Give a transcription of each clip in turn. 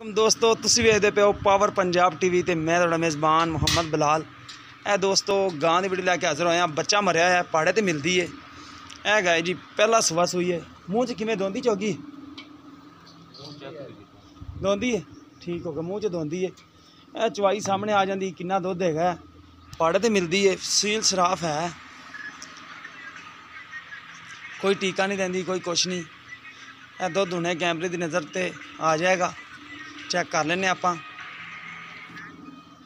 दोस्तों तुसी वेखदे पे हो पावर पंजाब टीवी ते मैं तुहाडा मेज़बान मुहम्मद बिलाल। ए दोस्तों गां दी वीडियो लैके हाज़र होया। बच्चा मरिया है पहाड़े ते मिलदी है। ए गाय जी पहला सवा सूई है। मूँह च किवें दोंदी चौगी दोंदी है, ठीक हो गया, मूँह च दोंदी है। ए चवाई सामने आ जाती, किन्ना दुध हैगा, पहाड़े ते मिलदी है, सील सराफ है, कोई टीका नहीं देंदी, कोई कुछ नहीं। ए दुध हुणे कैमरे की नज़र ते आ जाएगा, चेक कर लेने आप।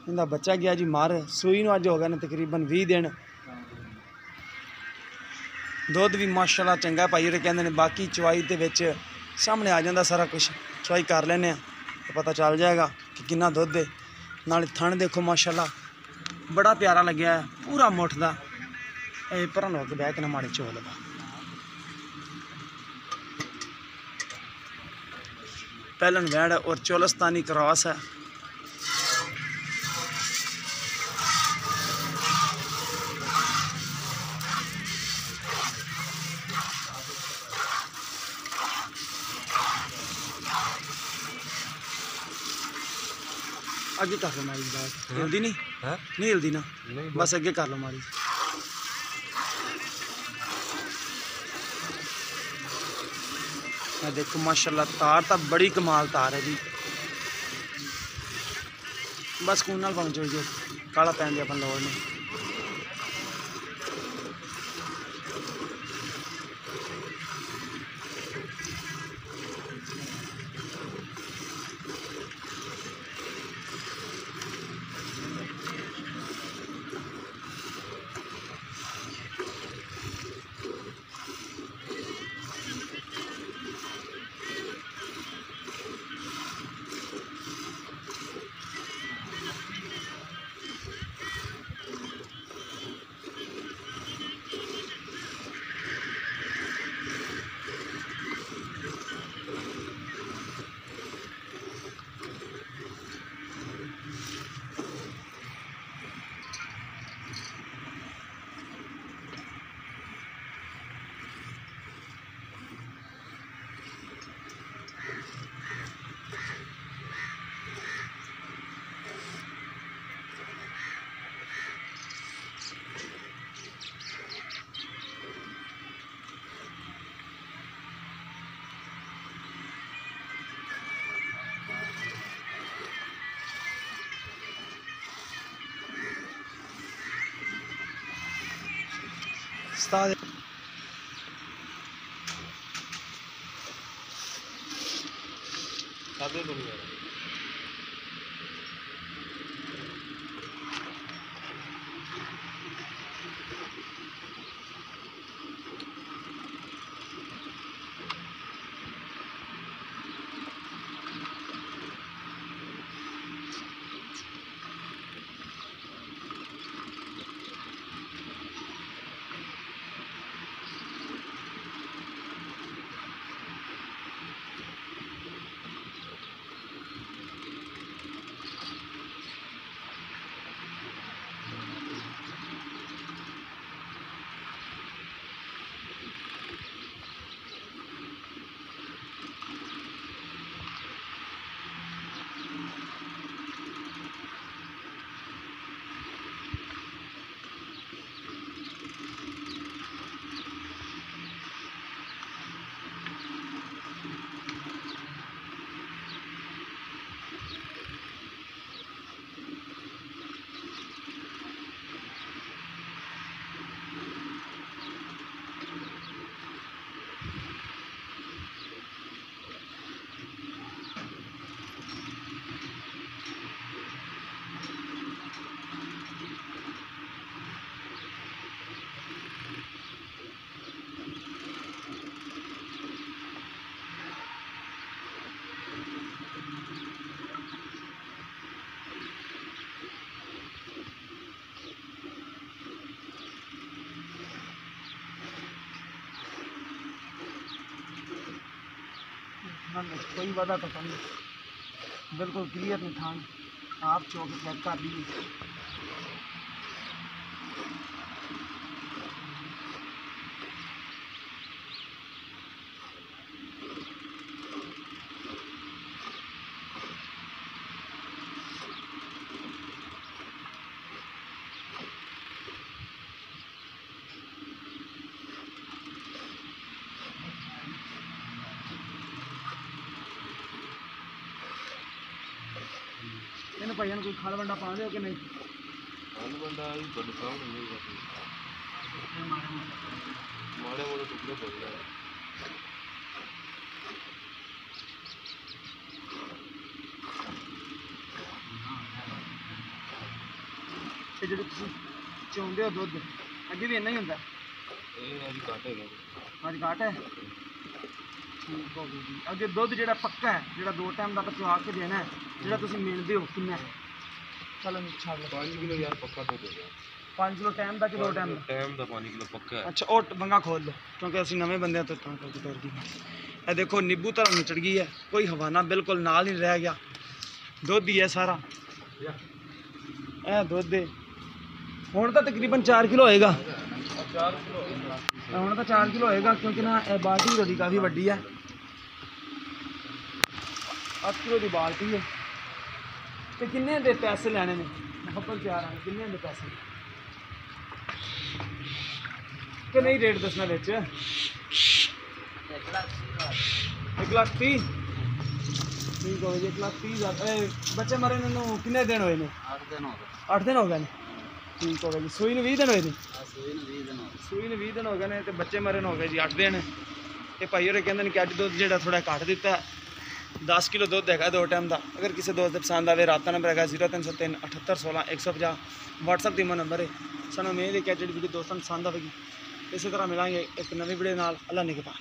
इनका बच्चा गया जी मर, सूई नूं अज हो गए ने तकरीबन 20 दिन। दुध भी माशाल्लाह चंगा पाई होरे कहंदे ने। बाकी चवाई दे विच सामने आ जाता सारा कुछ, चवाई कर लेने तो पता चल जाएगा कि कितना दुध है। नाले थन देखो माशाल्लाह बड़ा प्यारा लग्या है, पूरा मुठ दा। भरन हो के बह के ना माड़े चोल दा पहलन वैड़ और चोलस्तानी क्रॉस है। आगे कर लो मारी बात, हिलदी नहीं नहीं हिलदी ना, बस अगे कर लो मारी। देखो माशाल्लाह तार तो बड़ी कमाल तार है जी। बस खून नाल पहुँचो जो काला पैन की अपन लोड़ नहीं। सादे दुनिया कोई वादा तो नहीं, बिल्कुल क्लियर नहीं थान। आप चौक चेक कर लीजिए। ਭਾਈਆਂ ਨੂੰ ਕੋਈ ਖਲ ਵੰਡਾ ਪਾਉਂਦੇ ਹੋ ਕਿ ਨਹੀਂ? ਖਲ ਵੰਡਾ ਹੀ ਤੁਹਾਡੇ ਸਾਹਮਣੇ ਨਹੀਂ ਮਾੜੇ ਮੋੜੇ ਟੁਕੜੇ ਪੈ ਗਏ। ਤੇ ਜਦੋਂ ਤੁਸੀਂ ਚੋਂਦੇ ਹੋ ਦੁੱਧ ਅੱਗੇ ਵੀ ਇੰਨਾ ਹੀ ਹੁੰਦਾ? ਇਹ ਅੱਜ ਘੱਟ ਹੈਗਾ। ਅੱਜ ਘੱਟ ਹੈ। ਠੀਕ ਹੋ ਗਈ ਜੀ। ਅੱਗੇ ਦੁੱਧ ਜਿਹੜਾ ਪੱਕਾ ਹੈ, ਜਿਹੜਾ 2 ਟਾਈਮ ਦਾ ਚਵਾ ਕੇ ਦੇਣਾ ਹੈ, ਜਿਹੜਾ ਤੁਸੀਂ ਮਿਲਦੇ ਹੋ ਕਿੰਨਾ ਹੈ? ਚਲੋ ਛੱਡ ਲਓ। 5 ਕਿਲੋ ਯਾਰ ਪੱਕਾ ਦੁੱਧ ਹੋ ਗਿਆ। 5 ਕਿਲੋ ਟਾਈਮ ਦਾ ਕਿ 2 ਟਾਈਮ ਦਾ? ਟਾਈਮ ਦਾ 5 ਕਿਲੋ ਪੱਕਾ ਹੈ। ਅੱਛਾ ਉਹ ਬੰਗਾ ਖੋਲ ਲਓ ਕਿਉਂਕਿ ਅਸੀਂ ਨਵੇਂ ਬੰਦੇ ਤੋਂ ਤਾਂ ਕਰਕੇ ਤੋਰ ਦੀ। ਇਹ ਦੇਖੋ ਨਿੰਬੂ ਤਰ੍ਹਾਂ ਨਿਚੜ ਗਈ ਹੈ, ਕੋਈ ਹਵਾਨਾ ਬਿਲਕੁਲ ਨਾਲ ਨਹੀਂ ਰਹਿ ਗਿਆ। ਦੁੱਧ ਹੀ ਹੈ ਸਾਰਾ। ਇਹ ਦੁੱਧ ਹੈ ਹੁਣ ਤਾਂ ਤਕਰੀਬਨ 4 ਕਿਲੋ ਹੋਏਗਾ। 4 ਕਿਲੋ ਹੋਏਗਾ ਹੁਣ ਤਾਂ 4 ਕਿਲੋ ਹੋਏਗਾ ਕਿਉਂਕਿ ਨਾ ਇਹ ਬਾਲਟੀ ਉਹਦੀ ਕਾਫੀ ਵੱਡੀ ਹੈ। 8 ਕਿਲੋ ਦੀ ਬਾਲਟੀ ਹੈ। ਤੇ ਕਿੰਨੇ ਦੇ ਪੈਸੇ ਲੈਣੇ ਨੇ? ਮੁਹੱਬਤ ਪਿਆਰ ਆ ਕਿੰਨੇ ਦੇ ਪੈਸੇ ਕਿ ਨਹੀਂ? ਰੇਟ ਦੱਸਣਾ ਵਿੱਚ। 1,30,000 ਠੀਕ ਹੋ ਜੀ। 1,30,000 ਬੱਚੇ ਮਰੇ ਨੂੰ ਕਿੰਨੇ ਦਿਨ ਹੋਏ ਨੇ? 8 ਦਿਨ ਹੋ ਗਏ। 8 ਦਿਨ ਹੋ ਗਏ ਨੇ। ਠੀਕ ਹੋ ਗਿਆ ਜੀ। ਸੂਈ ਨੂੰ 20 ਦਿਨ ਹੋਏ ਨੇ। ਸੂਈ ਨੂੰ 20 ਦਿਨ ਹੋ ਗਏ। ਸੂਈ ਨੂੰ 20 ਦਿਨ ਹੋ ਗਏ ਨੇ ਤੇ ਬੱਚੇ ਮਰੇ ਨੂੰ ਹੋ ਗਏ ਜੀ 8 ਦਿਨ। ਤੇ ਭਾਈ ਹੋਰੇ ਕਹਿੰਦੇ ਨੇ ਕਿ ਅੱਜ ਦੁੱਧ ਜਿਹੜਾ ਥੋੜਾ ਘੱਟ ਦਿੱਤਾ। 10 ਕਿਲੋ ਦੁੱਧ ਹੈਗਾ 2 ਟਾਈਮ ਦਾ। ਅਗਰ ਕਿਸੇ ਦੋਸਤ ਦੇ ਪਸੰਦ ਆਵੇ ਰਾਬਤਾ ਨੰਬਰ ਹੈਗਾ 0303 78 16 150। WhatsApp ਦੀ ਨੰਬਰ ਹੈ। ਸਾਨੂੰ ਉਮੀਦ ਹੈ ਕਿ ਜਿਹੜੀ ਵੀਡੀਓ ਦੋਸਤਾਂ ਨੂੰ ਪਸੰਦ ਆਵੇਗੀ। ਇਸੇ ਤਰ੍ਹਾਂ ਮਿਲਾਂਗੇ ਇੱਕ ਨਵੀਂ ਵੀਡੀਓ ਨਾਲ। ਅੱਲਾ ਨਿਗਹਬਾਨ।